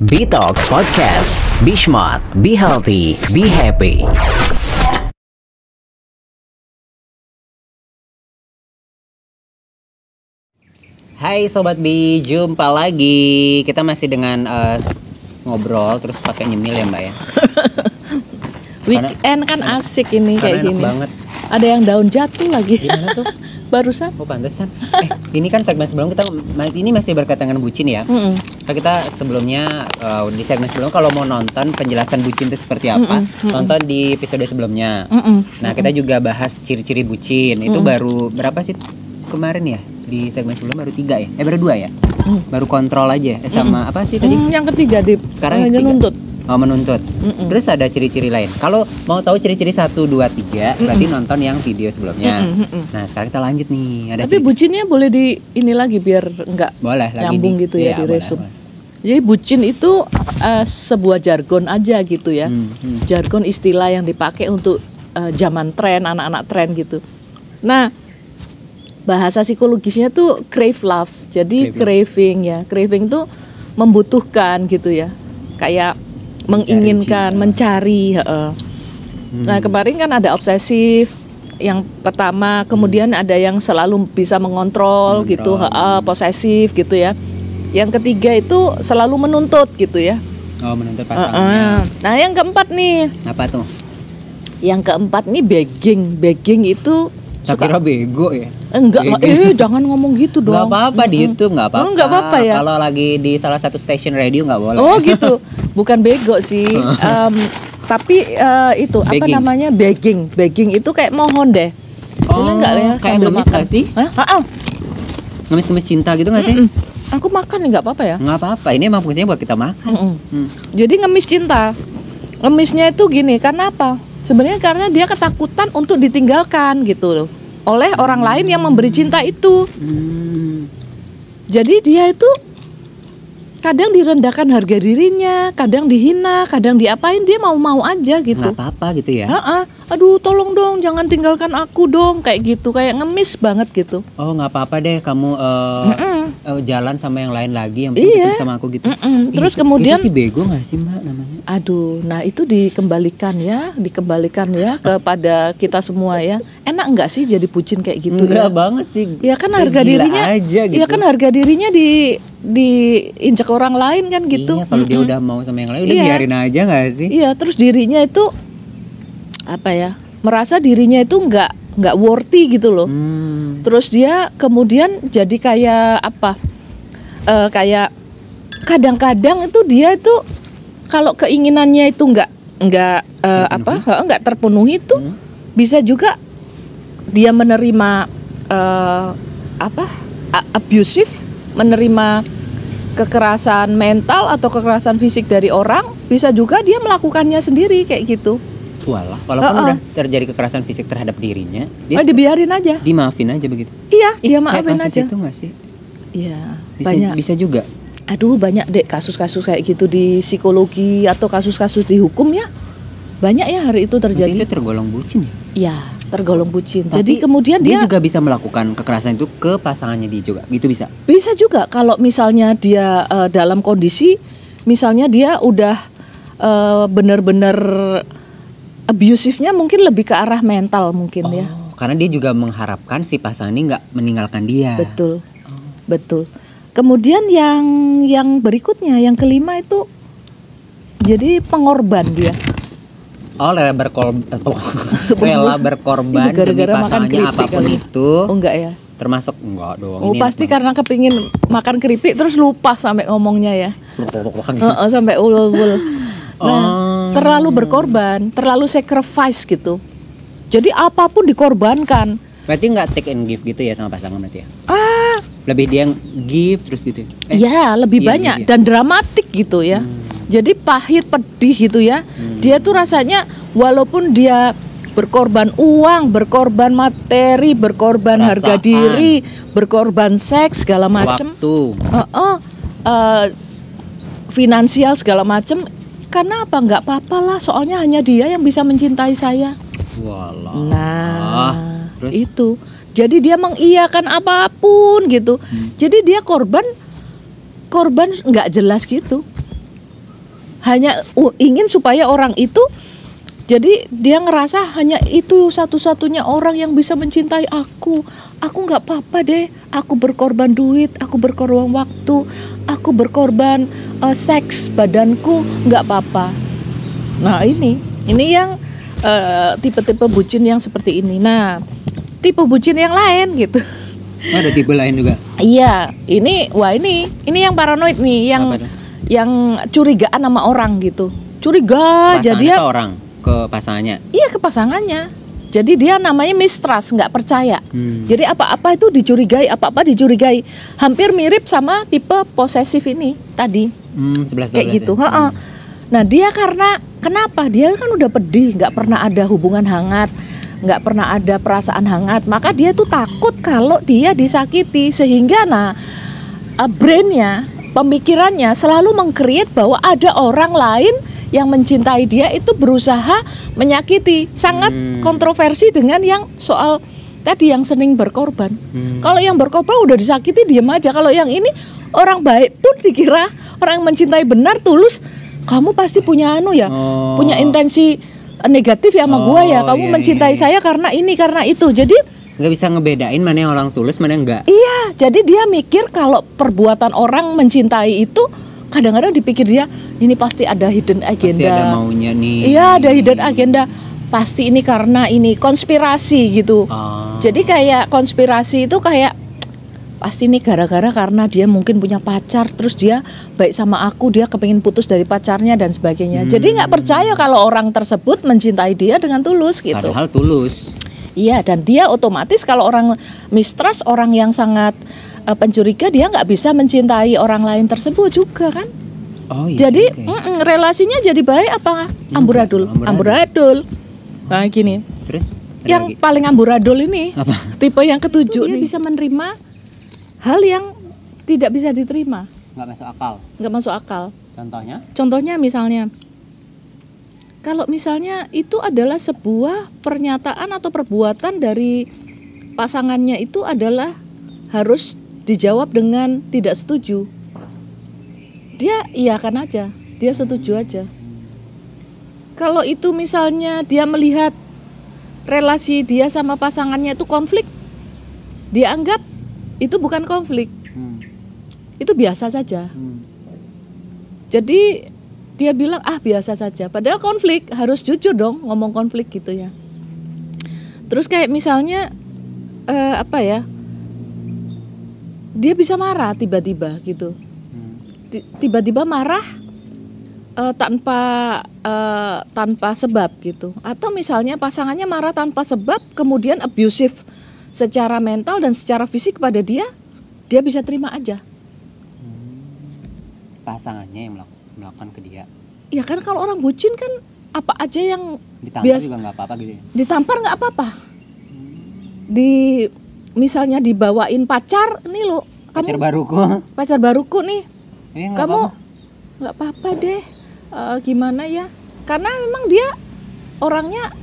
Bitalk Podcast. Be smart, be healthy, be happy. Hai Sobat Bi, jumpa lagi. Kita masih dengan ngobrol terus pakai nyemil ya Mbak ya. Weekend kan asik ini kayak enak gini. Banget. Ada yang daun jatuh lagi. Gimana tuh? Barusan. Oh pantesan. Ini kan segmen sebelum kita ini masih berkaitan dengan bucin ya. Kita sebelumnya di segmen sebelum kalau mau nonton penjelasan bucin itu seperti apa, tonton di episode sebelumnya. Nah kita juga bahas ciri-ciri bucin. Itu baru berapa sih kemarin ya? Di segmen sebelum baru 3 ya? Baru 2 ya? Baru kontrol aja. Sama apa sih tadi? Yang ketiga Dip. Sekarang yang ketiga. Nuntut. Oh menuntut. Terus ada ciri-ciri lain. Kalau mau tahu ciri-ciri 1, 2, 3 berarti nonton yang video sebelumnya. Nah sekarang kita lanjut nih. Ada tapi bucinnya boleh di ini lagi biar enggak boleh, nyambung gitu ya, di resum. Boleh. Jadi bucin itu sebuah jargon aja gitu ya. Jargon istilah yang dipakai untuk zaman tren, anak-anak tren gitu. Nah bahasa psikologisnya tuh crave love. Jadi craving ya. Craving tuh membutuhkan gitu ya. Kayak menginginkan, mencari. Nah kemarin kan ada obsesif yang pertama, kemudian ada yang selalu bisa mengontrol. Gitu, posesif gitu ya. Yang ketiga itu selalu menuntut gitu ya. Oh menuntut pasangannya. Nah yang keempat nih. Apa tuh? Yang keempat nih begging. Begging itu Tak kira bego ya? Enggak lah, jangan ngomong gitu dong. Gak apa-apa di YouTube, gak apa-apa. Enggak apa-apa ya. Kalau lagi di salah satu station radio gak boleh. Oh gitu, bukan bego sih. Tapi itu begging. Apa namanya begging. Begging itu kayak mohon deh. Boleh nggak ya kayak sambil ngemis makan? Gak sih? Ngemis-ngemis cinta gitu gak sih? Aku makan nih nggak apa-apa ya? Nggak apa-apa, ini emang fungsinya buat kita makan. Jadi ngemis cinta. Ngemisnya itu gini, karena apa? Sebenarnya karena dia ketakutan untuk ditinggalkan gitu loh, oleh orang lain yang memberi cinta itu. Jadi dia itu kadang direndahkan harga dirinya, kadang dihina, kadang diapain, dia mau-mau aja gitu. Nggak apa-apa gitu ya? Aduh tolong dong, jangan tinggalkan aku dong, kayak gitu, kayak ngemis banget gitu. Oh nggak apa-apa deh, kamu jalan sama yang lain lagi, yang penting ketemu sama aku gitu. Terus kemudian itu sih bego nggak sih Mbak namanya? Aduh, nah itu dikembalikan ya kepada kita semua ya. Enak nggak sih jadi bucin kayak gitu? Enggak banget sih. Ya kan harga dirinya aja gitu. Ya kan harga dirinya diinjak orang lain kan gitu. Iya, kalau dia udah mau sama yang lain udah biarin aja nggak sih? Iya, terus dirinya itu apa ya? Merasa dirinya itu nggak worthy gitu loh. Terus dia kemudian jadi kayak apa? Kayak kadang-kadang itu dia itu kalau keinginannya itu nggak terpenuhi itu bisa juga dia menerima abusive, menerima kekerasan mental atau kekerasan fisik dari orang, bisa juga dia melakukannya sendiri kayak gitu. Walah, walaupun udah terjadi kekerasan fisik terhadap dirinya, dia dibiarin aja, dimaafin aja begitu. Iya, dia maafin aja. Itu nggak sih? Iya, bisa juga. Aduh banyak deh kasus-kasus kayak gitu di psikologi atau kasus-kasus di hukum ya. Banyak ya hari itu terjadi. Berarti itu tergolong bucin ya? Iya, tergolong bucin. Tapi jadi kemudian dia juga bisa melakukan kekerasan itu ke pasangannya dia juga. Gitu bisa? Bisa juga kalau misalnya dia dalam kondisi misalnya dia udah benar-benar abusifnya, mungkin lebih ke arah mental mungkin ya. Karena dia juga mengharapkan si pasangan ini nggak meninggalkan dia. Betul. Betul. Kemudian yang berikutnya, yang kelima itu jadi pengorban dia. Rela berkorban demi pasangannya apapun itu. Oh enggak ya? Termasuk enggak dong. Oh pasti karena kepingin makan keripik terus lupa sampai ngomongnya ya. Sampai ul-ul. Nah, terlalu berkorban, terlalu sacrifice gitu. Jadi apapun dikorbankan. Berarti nggak take and give gitu ya sama pasangan berarti ya? Lebih dia yang give terus gitu. Ya, lebih banyak dan dramatik gitu ya. Jadi pahit, pedih gitu ya. Dia tuh rasanya walaupun dia berkorban uang, berkorban materi, berkorban harga diri, berkorban seks segala macam. Finansial segala macam. Karena apa? Nggak apa-apa lah, soalnya hanya dia yang bisa mencintai saya. Walah. Nah, itu. Jadi dia mengiyakan apapun gitu. Jadi dia korban nggak jelas gitu. hanya ingin supaya orang itu, jadi dia ngerasa hanya itu satu-satunya orang yang bisa mencintai aku nggak apa-apa deh, aku berkorban duit, aku berkorban waktu, aku berkorban seks badanku, nggak apa-apa. Nah ini yang tipe-tipe bucin yang seperti ini. Nah tipe bucin yang lain gitu. Oh, ada tipe lain juga. Iya, ini yang paranoid nih, yang curigaan sama orang gitu. Curiga, Pasangannya jadi ke orang, ke pasangannya. Iya, ke pasangannya. Jadi dia namanya mistrust, nggak percaya. Jadi apa-apa itu dicurigai, apa-apa dicurigai. Hampir mirip sama tipe posesif ini tadi. 11-12 kayak gitu. ya? Nah dia kenapa? Dia kan udah pedih, nggak pernah ada hubungan hangat, nggak pernah ada perasaan hangat, maka dia tuh takut kalau dia disakiti, sehingga brainnya, pemikirannya selalu meng-create bahwa ada orang lain yang mencintai dia itu berusaha menyakiti. Sangat kontroversi dengan yang soal tadi yang sering berkorban. Kalau yang berkorban udah disakiti diam aja. Kalau yang ini orang baik pun dikira orang yang mencintai benar tulus, kamu pasti punya punya intensi negatif ya sama gua ya, kamu mencintai saya karena ini karena itu. Jadi nggak bisa ngebedain mana yang orang tulus mana yang enggak. Iya, jadi dia mikir kalau perbuatan orang mencintai itu kadang-kadang dipikir dia ini pasti ada hidden agenda. Pasti ada maunya nih. Iya, ada hidden agenda. Pasti ini karena ini konspirasi gitu. Jadi kayak konspirasi itu kayak pasti ini gara-gara karena dia mungkin punya pacar, terus dia baik sama aku, dia kepingin putus dari pacarnya dan sebagainya. Jadi nggak percaya kalau orang tersebut mencintai dia dengan tulus gitu. Padahal tulus. Iya, dan dia otomatis kalau orang mistrust, orang yang sangat pencuriga, dia nggak bisa mencintai orang lain tersebut juga kan. Oh iya. Jadi relasinya jadi baik apa amburadul. Nah gini. Terus yang paling amburadul ini apa? Tipe yang ketujuh, dia bisa menerima hal yang tidak bisa diterima. Nggak masuk akal. Nggak masuk akal. Contohnya? Contohnya misalnya, kalau misalnya itu adalah sebuah pernyataan atau perbuatan dari pasangannya itu adalah harus dijawab dengan tidak setuju. Dia iyakan aja, dia setuju aja. Kalau itu misalnya dia melihat relasi dia sama pasangannya itu konflik, dia anggap itu bukan konflik, itu biasa saja. Jadi dia bilang biasa saja, padahal konflik harus jujur dong ngomong konflik gitu ya. Terus kayak misalnya dia bisa marah tiba-tiba gitu, tiba-tiba marah tanpa sebab gitu. Atau misalnya pasangannya marah tanpa sebab, kemudian abusive secara mental dan secara fisik kepada dia bisa terima aja. Pasangannya yang melakukan ke dia. Ya kan kalau orang bucin kan apa aja yang ditampar juga nggak apa-apa gitu ya. Ditampar nggak apa-apa. Misalnya dibawain pacar, nih lo, pacar baruku nih. Kamu nggak apa-apa deh. Gimana ya? Karena memang dia orangnya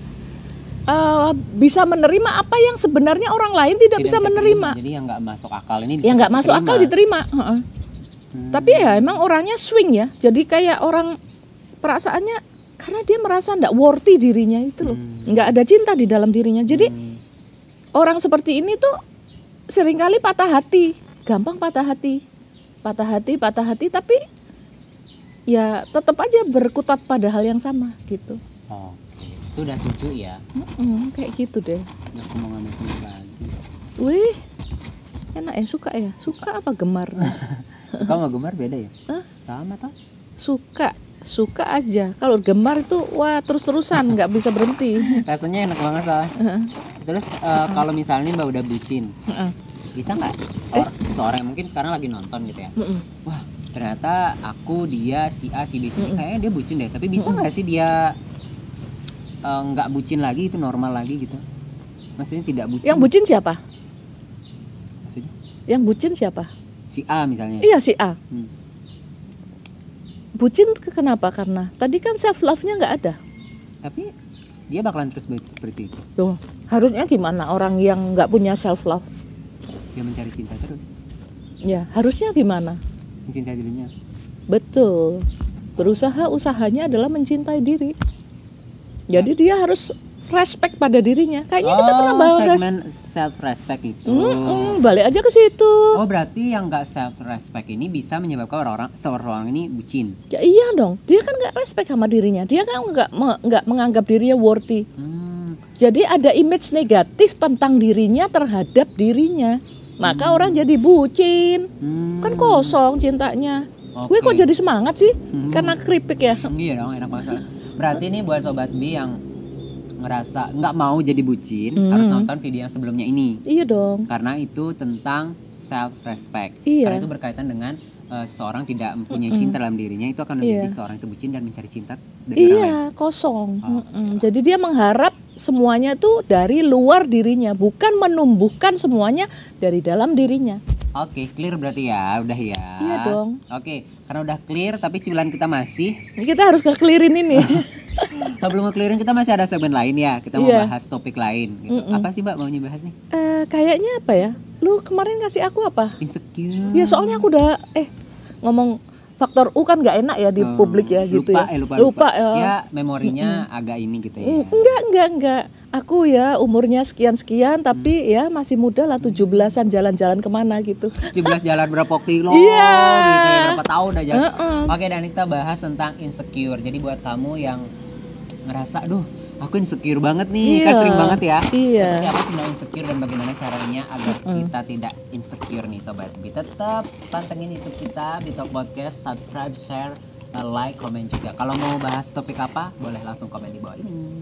bisa menerima apa yang sebenarnya orang lain tidak bisa menerima. Jadi yang nggak masuk akal ini. Yang nggak masuk akal diterima. Tapi ya emang orangnya swing ya. Jadi kayak orang perasaannya karena dia merasa nggak worthy dirinya itu loh. Nggak ada cinta di dalam dirinya. Jadi orang seperti ini tuh seringkali patah hati, gampang patah hati, tapi ya tetap aja berkutat pada hal yang sama gitu. Oke, itu udah 7 ya. Kayak gitu deh. Nggak mau ngambil sendiri lagi. Wih, enak ya, suka ya? Suka apa gemar? Suka sama gemar beda ya? Sama toh? Suka aja. Kalau gemar itu wah terus-terusan nggak bisa berhenti. Rasanya enak banget soalnya. Terus kalau misalnya Mbak udah bucin, bisa nggak seorang yang mungkin sekarang lagi nonton gitu ya? Wah ternyata aku, dia, si A, si B, si D kayaknya dia bucin deh. Tapi bisa nggak sih dia nggak bucin lagi, itu normal lagi gitu? Maksudnya tidak bucin. Yang bucin siapa? Maksudnya? Yang bucin siapa? Si A misalnya. Iya si A. Bucin kenapa? Karena tadi kan self love-nya nggak ada. Tapi dia bakalan terus seperti itu. Tuh, harusnya gimana orang yang nggak punya self love? Dia mencari cinta terus. Ya, harusnya gimana? Mencintai dirinya. Betul. berusaha, usahanya adalah mencintai diri. Jadi dia harus respect pada dirinya. Kayaknya kita pernah bahas segmen self respect itu. Balik aja ke situ. Oh, berarti yang nggak self respect ini bisa menyebabkan seorang ini bucin. Ya iya dong. Dia kan nggak respect sama dirinya. Dia kan nggak menganggap dirinya worthy. Jadi ada image negatif tentang dirinya terhadap dirinya. Maka orang jadi bucin. Kan kosong cintanya. Gue kok jadi semangat sih? Karena keripik ya. Iya dong, enak banget. Berarti ini buat Sobat Bi yang ngerasa nggak mau jadi bucin, harus nonton video yang sebelumnya ini. Iya dong. Karena itu tentang self respect. Iya. Karena itu berkaitan dengan seorang tidak mempunyai cinta dalam dirinya, itu akan menjadi seorang itu bucin dan mencari cinta dari orang lain. Kosong. Jadi dia mengharap semuanya tuh dari luar dirinya, bukan menumbuhkan semuanya dari dalam dirinya. Oke, clear berarti ya, udah ya. Iya dong. Oke, karena udah clear tapi cemilan kita masih. Kita harus nge-clearin ini. Sebelum nge-clearin kita masih ada segmen lain ya. Kita mau bahas topik lain gitu. Apa sih Mbak maunya bahas nih? Kayaknya apa ya? Lu kemarin kasih aku apa? Insecure. Ya soalnya aku udah ngomong faktor U kan nggak enak ya di publik ya gitu ya. Lupa ya. Memorinya agak ini gitu ya. Enggak. Aku ya umurnya sekian-sekian tapi ya masih muda lah, 17-an, jalan-jalan kemana gitu. 17 jalan berapa kilo Iya. gitu ya, berapa tahun udah jalan. Oke, dan kita bahas tentang insecure. Jadi buat kamu yang ngerasa aduh aku insecure banget nih, kan sering banget ya. Iya. Seperti apa sebenarnya insecure dan bagaimana caranya agar kita tidak insecure nih Sobat Bi. Tetap pantengin YouTube kita di Talk Podcast, subscribe, share, like, komen juga. Kalau mau bahas topik apa boleh langsung komen di bawah ini.